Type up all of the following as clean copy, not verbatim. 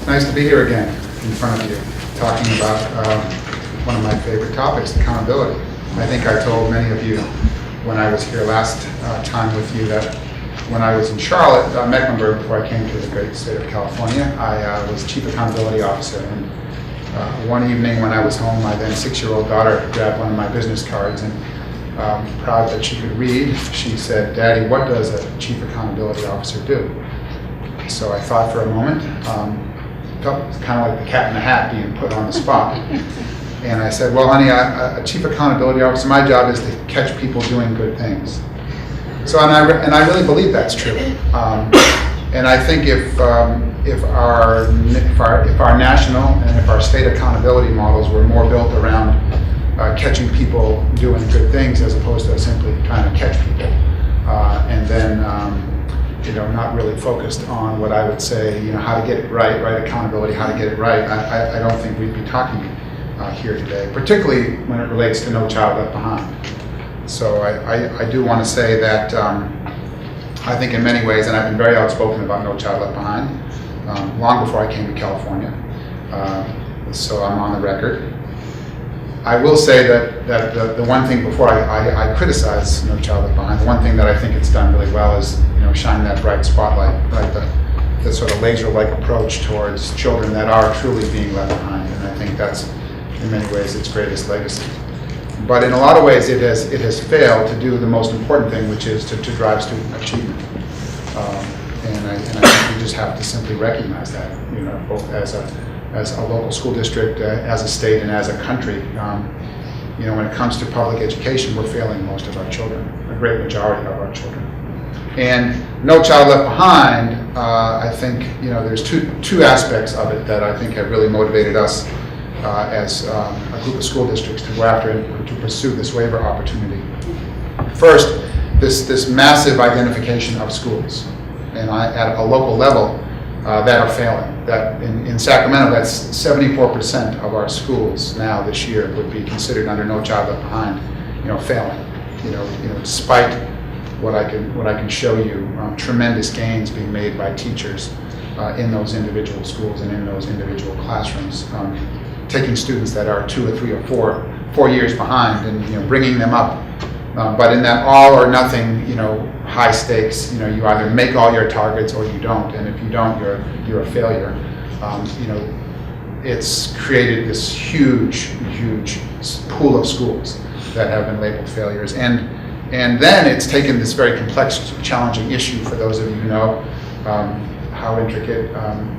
Nice to be here again in front of you, talking about one of my favorite topics, accountability. I think I told many of you when I was here last time with you that when I was in Charlotte, Mecklenburg, before I came to the great state of California, I was Chief Accountability Officer. And one evening when I was home, my then 6-year-old daughter grabbed one of my business cards, and proud that she could read, she said, "Daddy, what does a Chief Accountability Officer do?" So I thought for a moment. It's kind of like the cat in the hat being put on the spot. And I said, well, honey, a Chief Accountability Officer, my job is to catch people doing good things. So, and I really believe that's true. And I think if our national and if our state accountability models were more built around catching people doing good things as opposed to simply trying to catch people, and then not really focused on what I would say, how to get it right accountability, how to get it right, I don't think we'd be talking here today, particularly when it relates to No Child Left Behind. So I do want to say that I think in many ways, and I've been very outspoken about No Child Left Behind long before I came to California, so I'm on the record. I will say that the one thing before I criticize No Child Left Behind, the one thing that I think it's done really well is shine that bright spotlight, right? The sort of laser-like approach towards children that are truly being left behind, and I think that's in many ways its greatest legacy. But in a lot of ways, it has failed to do the most important thing, which is to drive student achievement. And I think we just have to simply recognize that, both as a local school district, as a state, and as a country. When it comes to public education, we're failing most of our children, a great majority of our children. And No Child Left Behind, I think, there's two aspects of it that I think have really motivated us as a group of school districts to go after and to pursue this waiver opportunity. First, this massive identification of schools, and at a local level, that are failing. That in Sacramento, that's 74% of our schools now this year would be considered under No Child Left Behind, failing. Despite what I can show you, tremendous gains being made by teachers in those individual schools and in those individual classrooms, taking students that are 2 or 3 or 4 years behind and bringing them up. But in that all or nothing, high stakes, you either make all your targets or you don't, and if you don't, you're a failure. It's created this huge pool of schools that have been labeled failures, and then it's taken this very complex, challenging issue for those of you who know how intricate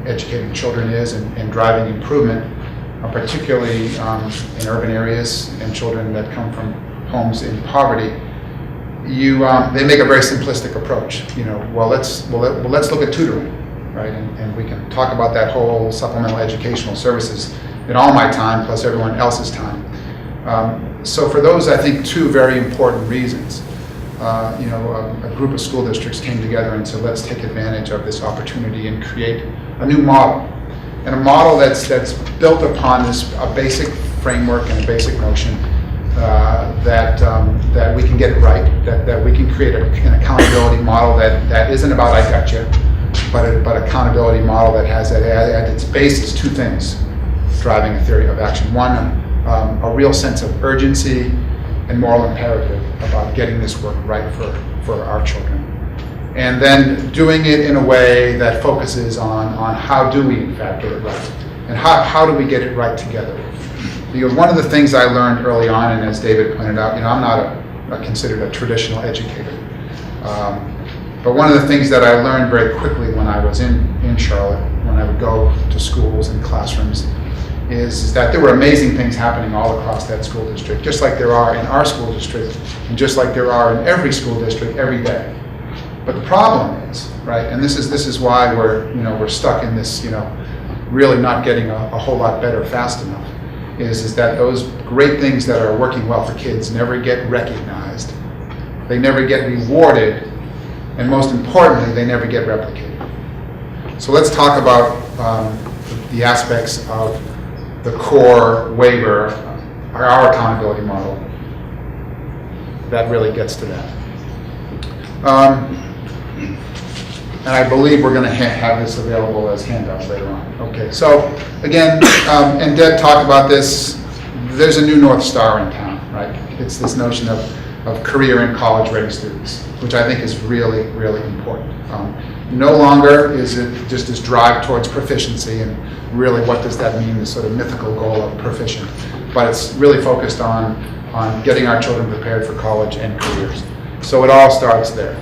educating children is and driving improvement, particularly in urban areas and children that come from homes in poverty. They make a very simplistic approach. Let's look at tutoring, right? And we can talk about that whole supplemental educational services in all my time plus everyone else's time. So for those, I think, two very important reasons, a group of school districts came together and said, let's take advantage of this opportunity and create a new model, and a model that's built upon a basic framework and a basic notion that we can get it right, that we can create an accountability model that isn't about I gotcha, but accountability model that has at its basis two things driving a theory of action. One, a real sense of urgency and moral imperative about getting this work right for our children. And then doing it in a way that focuses on how do we in fact get it right, and how do we get it right together. Because one of the things I learned early on, and as David pointed out, I'm not considered a traditional educator. But one of the things that I learned very quickly when I was in Charlotte, when I would go to schools and classrooms, is that there were amazing things happening all across that school district, just like there are in our school district, and just like there are in every school district every day. But the problem is, right, and this is why we're stuck in this, really not getting a whole lot better fast enough, is that those great things that are working well for kids never get recognized, they never get rewarded, and most importantly, they never get replicated. So let's talk about the aspects of the core waiver, our accountability model, that really gets to that. And I believe we're going to have this available as handouts later on. Okay, so again, and Deb talked about this, there's a new North Star in town, right? It's this notion of career and college-ready students, which I think is really, really important. No longer is it just this drive towards proficiency, and really what does that mean, this sort of mythical goal of proficient, but it's really focused on getting our children prepared for college and careers. So it all starts there.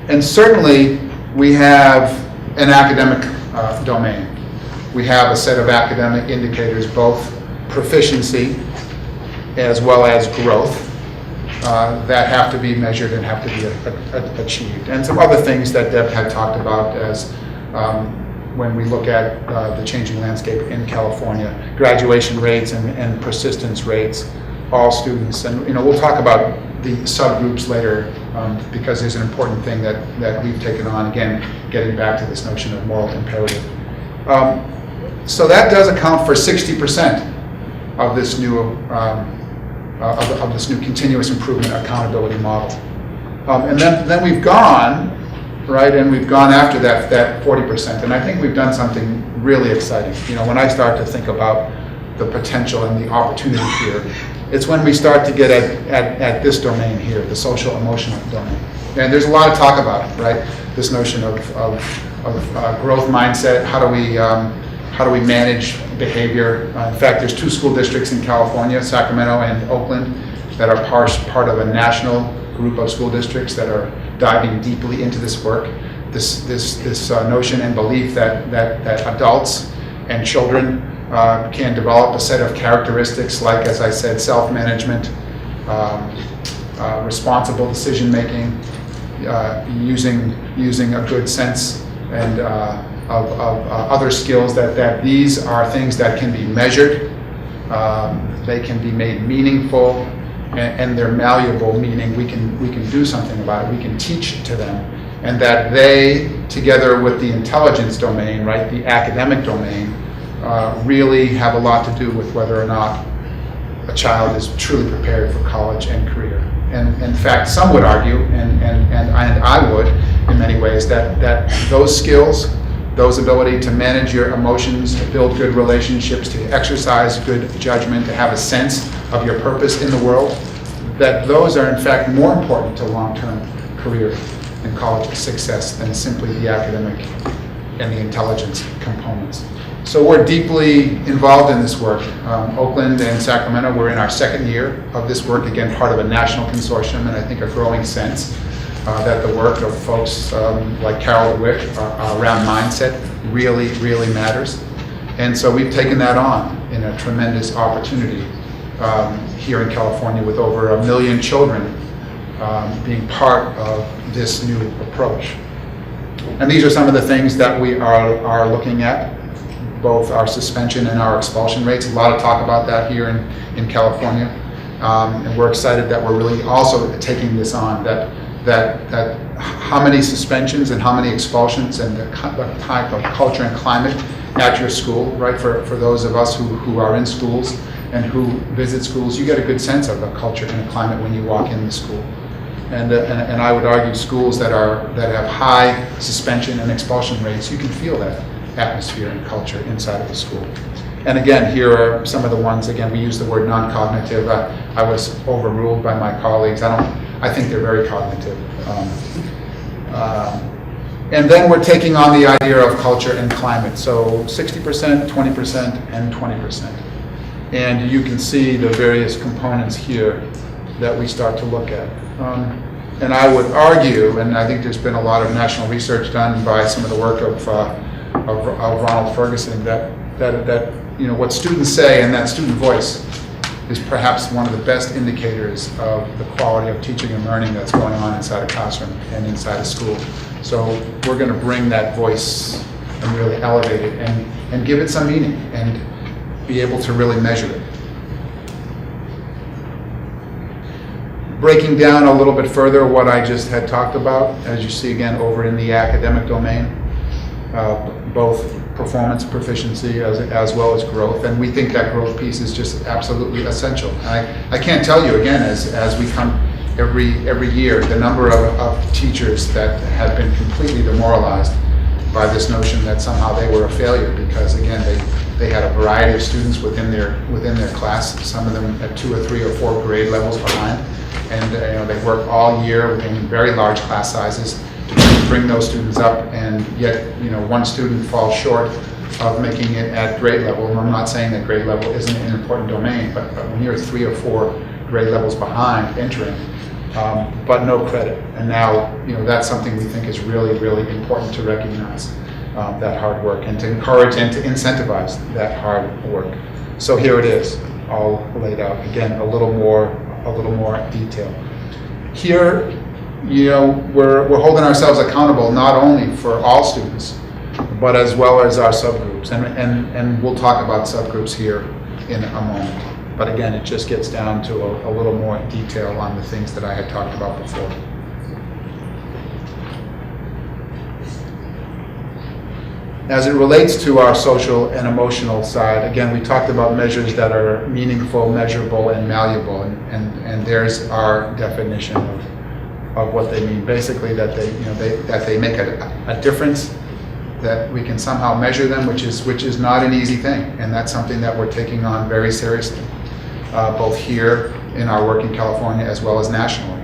And certainly we have an academic domain. We have a set of academic indicators, both proficiency as well as growth, that have to be measured and have to be achieved. And some other things that Deb had talked about as when we look at the changing landscape in California, graduation rates and persistence rates, all students. And we'll talk about the subgroups later because there's an important thing that we've taken on, again, getting back to this notion of moral imperative. So that does account for 60% of this new of this new continuous improvement accountability model. And then we've gone, right, and we've gone after that 40%. And I think we've done something really exciting. When I start to think about the potential and the opportunity here, it's when we start to get at this domain here, the social emotional domain. And there's a lot of talk about it, right? This notion of growth mindset. How do we manage behavior? In fact, there's 2 school districts in California, Sacramento and Oakland, that are part of a national group of school districts that are diving deeply into this work. This notion and belief that adults and children can develop a set of characteristics like, as I said, self-management, responsible decision-making, using a good sense and of other skills, that these are things that can be measured, they can be made meaningful, and they're malleable, meaning we can do something about it, we can teach to them, and that they, together with the intelligence domain, right, the academic domain, really have a lot to do with whether or not a child is truly prepared for college and career. And in fact, some would argue, and I would in many ways, that those skills, those ability to manage your emotions, to build good relationships, to exercise good judgment, to have a sense of your purpose in the world, that those are in fact more important to long-term career and college success than simply the academic and the intelligence components. So we're deeply involved in this work. Oakland and Sacramento, we're in our 2nd year of this work, again, part of a national consortium, and I think a growing sense that the work of folks like Carol DeWitt around mindset really, really matters. And so we've taken that on in a tremendous opportunity here in California, with over 1 million children being part of this new approach. And these are some of the things that we are looking at, both our suspension and our expulsion rates. A lot of talk about that here in California. And we're excited that we're really also taking this on, that how many suspensions and how many expulsions and the type of culture and climate at your school, right? For those of us who are in schools and who visit schools, you get a good sense of the culture and the climate when you walk in the school. And I would argue schools that have high suspension and expulsion rates, you can feel that atmosphere and culture inside of the school. And again, here are some of the ones. Again, we use the word non-cognitive. I was overruled by my colleagues. I think they're very cognitive. And then we're taking on the idea of culture and climate. So 60%, 20%, and 20%. And you can see the various components here that we start to look at. And I would argue, and I think there's been a lot of national research done by some of the work of Ronald Ferguson, that what students say and that student voice is perhaps one of the best indicators of the quality of teaching and learning that's going on inside a classroom and inside a school. So we're going to bring that voice and really elevate it and give it some meaning and be able to really measure it. Breaking down a little bit further what I just had talked about, as you see again over in the academic domain, both performance, proficiency, as well as growth, and we think that growth piece is just absolutely essential. I can't tell you again, as we come every year, the number of teachers that have been completely demoralized by this notion that somehow they were a failure because, again, they had a variety of students within their class, some of them at 2 or 3 or 4 grade levels behind, and they work all year in very large class sizes to bring those students up, and yet one student falls short of making it at grade level. And I'm not saying that grade level isn't an important domain, but when you're 3 or 4 grade levels behind entering, but no credit. And now, that's something we think is really, really important to recognize, that hard work, and to encourage and to incentivize that hard work. So here it is, all laid out. Again, a little more detail. Here, we're holding ourselves accountable not only for all students, but as well as our subgroups. And we'll talk about subgroups here in a moment. But again, it just gets down to a little more detail on the things that I had talked about before. As it relates to our social and emotional side, again, we talked about measures that are meaningful, measurable, and malleable, and there's our definition of what they mean. Basically, that they make a difference, that we can somehow measure them, which is not an easy thing, and that's something that we're taking on very seriously, both here in our work in California as well as nationally.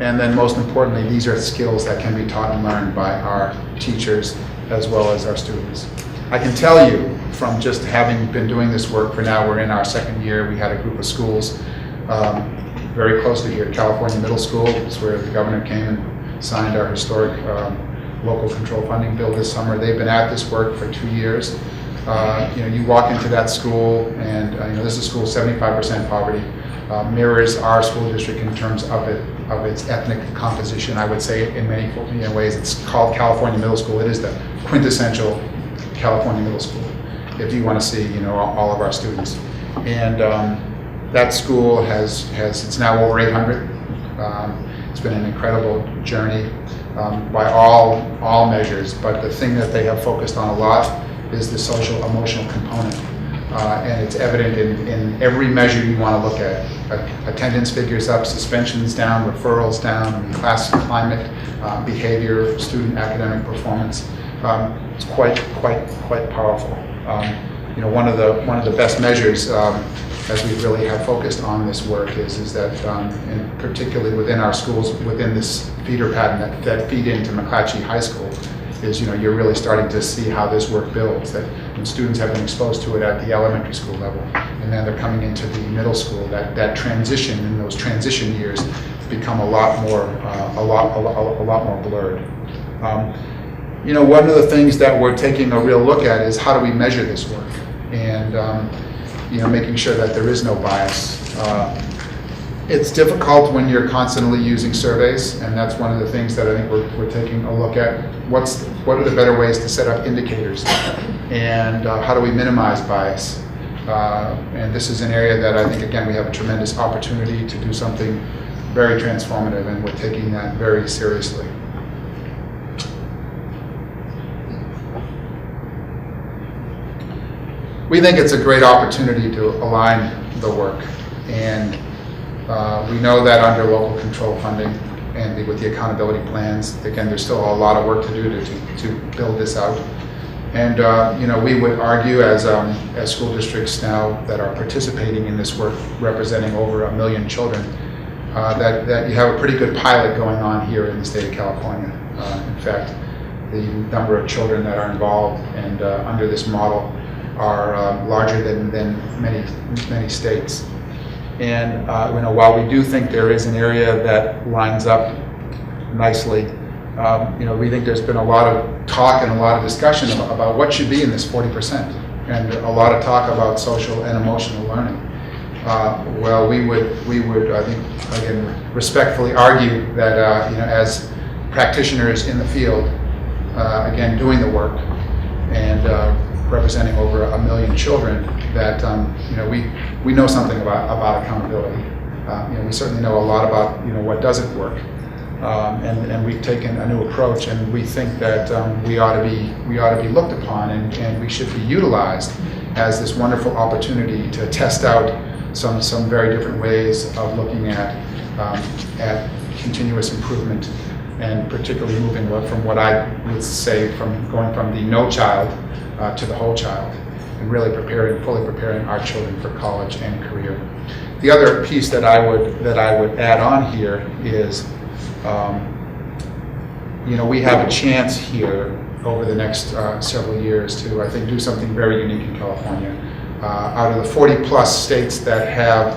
And then most importantly, these are skills that can be taught and learned by our teachers as well as our students. I can tell you from just having been doing this work for now, we're in our 2nd year, we had a group of schools very close to here, California Middle School. It's where the governor came and signed our historic local control funding bill this summer. They've been at this work for 2 years. You walk into that school, and this is a school 75% poverty, mirrors our school district in terms of its ethnic composition. I would say in many ways it's called California Middle School. It is the quintessential California Middle School, if you want to see all of our students. And that school it's now over 800. It's been an incredible journey by all measures, but the thing that they have focused on a lot is the social emotional component. And it's evident in every measure you want to look at. Attendance figures up, suspensions down, referrals down, class climate, behavior, student academic performance. It's quite powerful. One of the best measures, as we really have focused on this work, is that, and particularly within our schools, within this feeder pattern that feed into McClatchy High School, is you're really starting to see how this work builds. That when students have been exposed to it at the elementary school level, and then they're coming into the middle school, that transition in those transition years become a lot more blurred. One of the things that we're taking a real look at is how do we measure this work, and making sure that there is no bias. It's difficult when you're constantly using surveys, and that's one of the things that I think we're taking a look at. What are the better ways to set up indicators, and how do we minimize bias? And this is an area that I think, again, we have a tremendous opportunity to do something very transformative, and we're taking that very seriously. We think it's a great opportunity to align the work, and we know that under local control funding and with the accountability plans, again, there's still a lot of work to do to build this out. And we would argue as school districts now that are participating in this work, representing over 1 million children, that you have a pretty good pilot going on here in the state of California. In fact, the number of children that are involved and under this model are larger than many states. And while we do think there is an area that lines up nicely, we think there's been a lot of talk and a lot of discussion about what should be in this 40%, and a lot of talk about social and emotional learning. Well, we would I think, again, respectfully argue that as practitioners in the field, again, doing the work and representing over 1 million children, that we know something about accountability. We certainly know a lot about what doesn't work, and we've taken a new approach, and we think that we ought to be looked upon, and we should be utilized as this wonderful opportunity to test out some very different ways of looking at at continuous improvement, and particularly moving from what I would say from going from the no child to the whole child, and really fully preparing our children for college and career. The other piece that I would add on here is, we have a chance here over the next several years to, I think, do something very unique in California. Out of the 40-plus states that have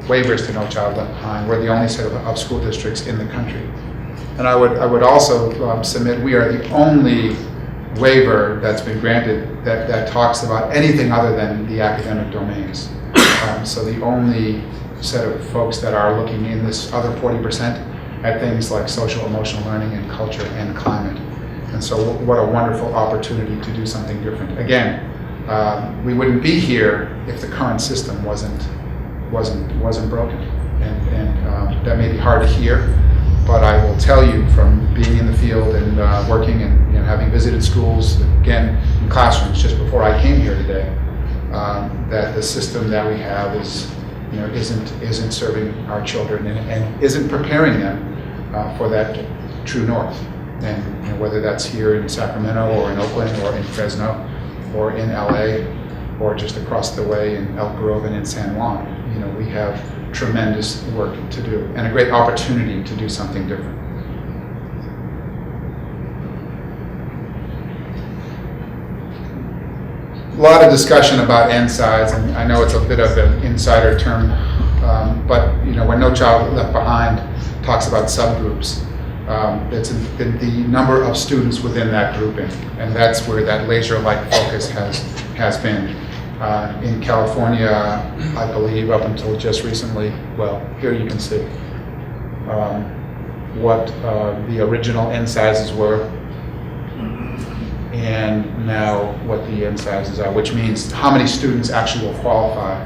waivers to No Child Left Behind, we're the only set of school districts in the country. And I would also submit we are the only waiver that's been granted that talks about anything other than the academic domains. So the only set of folks that are looking in this other 40% at things like social emotional learning and culture and climate. And so what a wonderful opportunity to do something different. Again, we wouldn't be here if the current system wasn't broken. And that may be hard to hear, but I will tell you from being in the field and working and having visited schools, again, in classrooms just before I came here today, that the system that we have isn't serving our children and isn't preparing them for that true north. And whether that's here in Sacramento or in Oakland or in Fresno or in LA or just across the way in Elk Grove and in San Juan, we have tremendous work to do and a great opportunity to do something different. A lot of discussion about NSIDEs, and I know it's a bit of an insider term, but when No Child Left Behind talks about subgroups, it's the number of students within that grouping, and that's where that laser-like focus has been. In California, I believe up until just recently, well, here you can see what the original N sizes were, and now what the N sizes are, which means how many students actually will qualify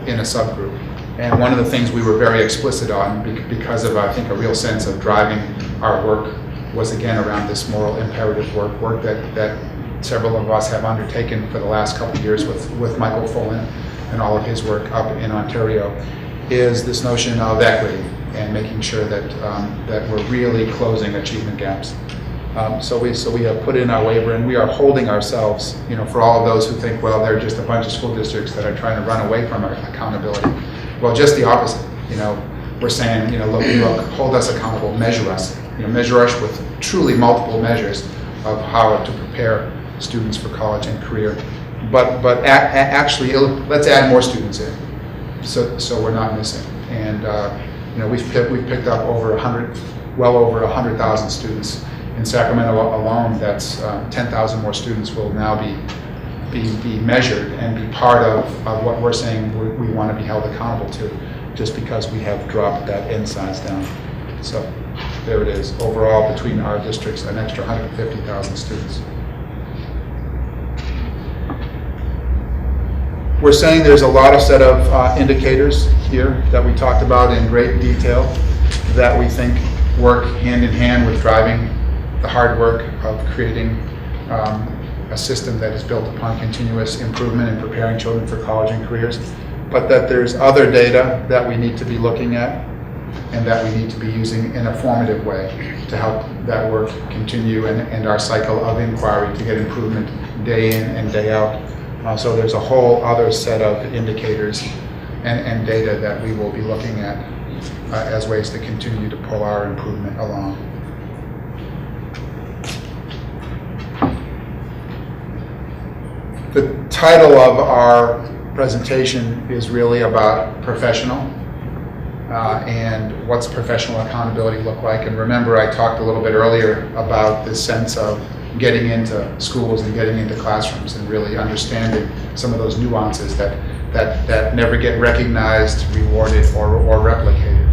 in a subgroup. And one of the things we were very explicit on, because of, I think, a real sense of driving our work, was again around this moral imperative work that several of us have undertaken for the last couple of years with Michael Fullen and all of his work up in Ontario, is this notion of equity and making sure that that we're really closing achievement gaps. So we have put in our waiver, and we are holding ourselves, for all of those who think, well, they're just a bunch of school districts that are trying to run away from our accountability. Well, just the opposite. We're saying, look, hold us accountable, measure us. Measure us with truly multiple measures of how to prepare students for college and career. But actually, let's add more students in, so we're not missing. And we've picked up well over 100,000 students in Sacramento alone. That's 10,000 more students will now be measured and be part of what we're saying we want to be held accountable to, just because we have dropped that N size down. So there it is. Overall, between our districts, an extra 150,000 students. We're saying there's a lot of set of indicators here that we talked about in great detail that we think work hand in hand with driving the hard work of creating a system that is built upon continuous improvement and preparing children for college and careers, but that there's other data that we need to be looking at and that we need to be using in a formative way to help that work continue and our cycle of inquiry to get improvement day in and day out. So there's a whole other set of indicators and data that we will be looking at as ways to continue to pull our improvement along. The title of our presentation is really about professional and what's professional accountability look like. And remember, I talked a little bit earlier about this sense of getting into schools and getting into classrooms and really understanding some of those nuances that never get recognized, rewarded, or replicated.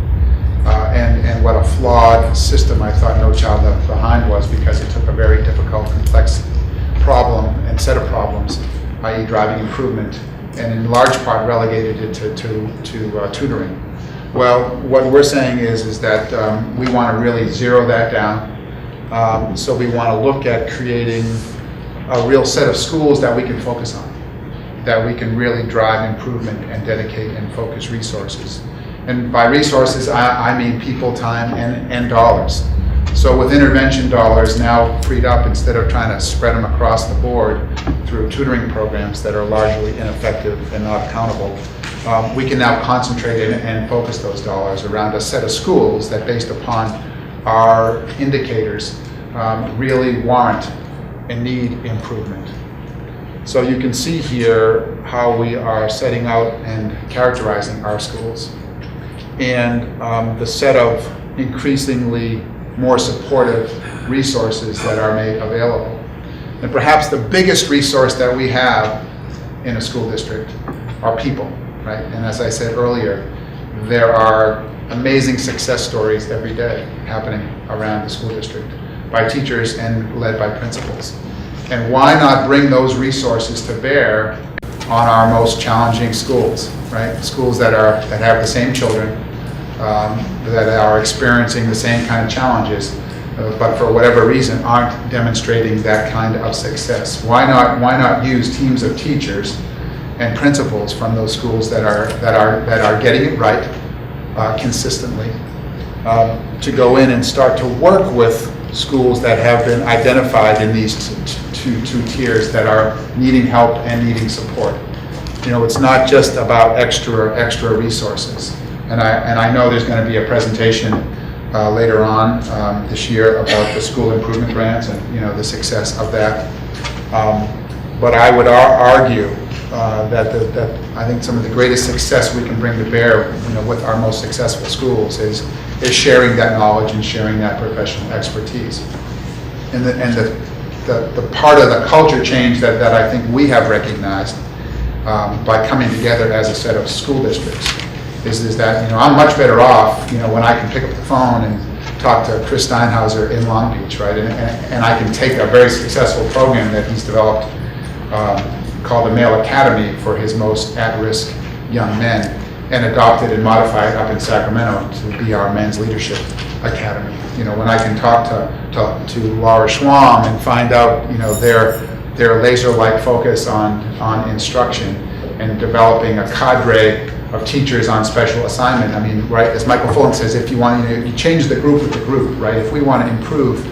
And what a flawed system I thought No Child Left Behind was, because it took a very difficult, complex problem and set of problems, i.e. driving improvement, and in large part relegated it to tutoring. Well, what we're saying is that we want to really zero that down. So we want to look at creating a real set of schools that we can focus on, that we can really drive improvement and dedicate and focus resources. And by resources, I mean people, time, and dollars. So with intervention dollars now freed up, instead of trying to spread them across the board through tutoring programs that are largely ineffective and not accountable, we can now concentrate and focus those dollars around a set of schools that, based upon our indicators, really warrant and need improvement. So you can see here how we are setting out and characterizing our schools, and the set of increasingly more supportive resources that are made available. And perhaps the biggest resource that we have in a school district are people, right? And as I said earlier, there are amazing success stories every day happening around the school district by teachers and led by principals. And why not bring those resources to bear on our most challenging schools, right? Schools that have the same children, that are experiencing the same kind of challenges, but for whatever reason aren't demonstrating that kind of success. Why not use teams of teachers and principals from those schools that are getting it right consistently, to go in and start to work with schools that have been identified in these two tiers that are needing help and needing support. You know, it's not just about extra resources. And I know there's going to be a presentation later on this year about the school improvement grants and, you know, the success of that. But I would argue that I think some of the greatest success we can bring to bear, you know, with our most successful schools is sharing that knowledge and sharing that professional expertise. And the part of the culture change that I think we have recognized by coming together as a set of school districts is that, you know, I'm much better off, you know, when I can pick up the phone and talk to Chris Steinhauser in Long Beach, right? And I can take a very successful program that he's developed called the Male Academy for his most at-risk young men and adopt it and modify it up in Sacramento to be our Men's Leadership Academy. You know, when I can talk to Laura Schwam and find out, you know, their laser-like focus on instruction and developing a cadre of teachers on special assignment. I mean, right, as Michael Fulton says, if you want, you change the group with the group, right? If we want to improve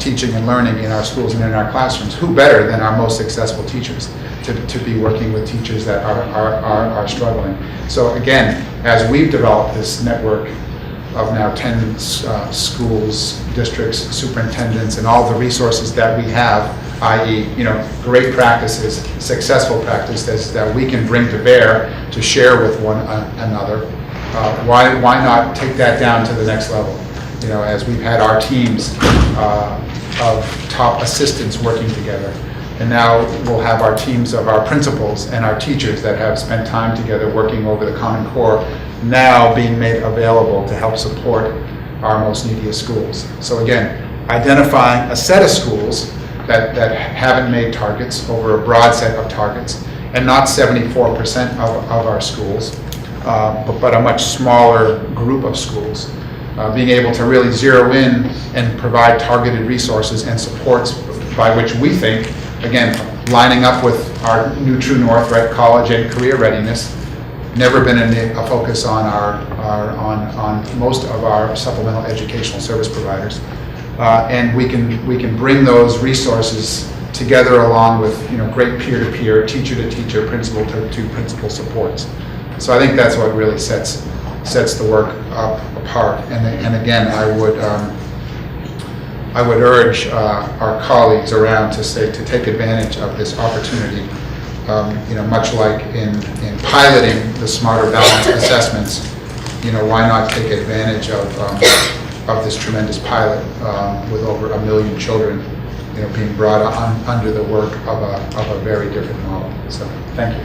teaching and learning in our schools and in our classrooms, who better than our most successful teachers to be working with teachers that are struggling? So again, as we've developed this network of now 10 schools, districts, superintendents, and all the resources that we have, i.e., you know, great practices, successful practices that we can bring to bear to share with one another. Why not take that down to the next level? You know, as we've had our teams of top assistants working together, and now we'll have our teams of our principals and our teachers that have spent time together working over the Common Core, now being made available to help support our most neediest schools. So again, identifying a set of schools that haven't made targets over a broad set of targets, and not 74% of our schools, but a much smaller group of schools. Being able to really zero in and provide targeted resources and supports by which we think, again, lining up with our new true north, right, college and career readiness, never been a focus on on most of our supplemental educational service providers. And we can bring those resources together along with, you know, great peer-to-peer, teacher-to-teacher, principal-to-principal supports. So I think that's what really sets the work up apart. And again, I would urge our colleagues around to take advantage of this opportunity. You know, much like in piloting the Smarter Balance assessments, you know, why not take advantage of this tremendous pilot with over 1 million children, you know, being brought under the work of a very different model. So, thank you.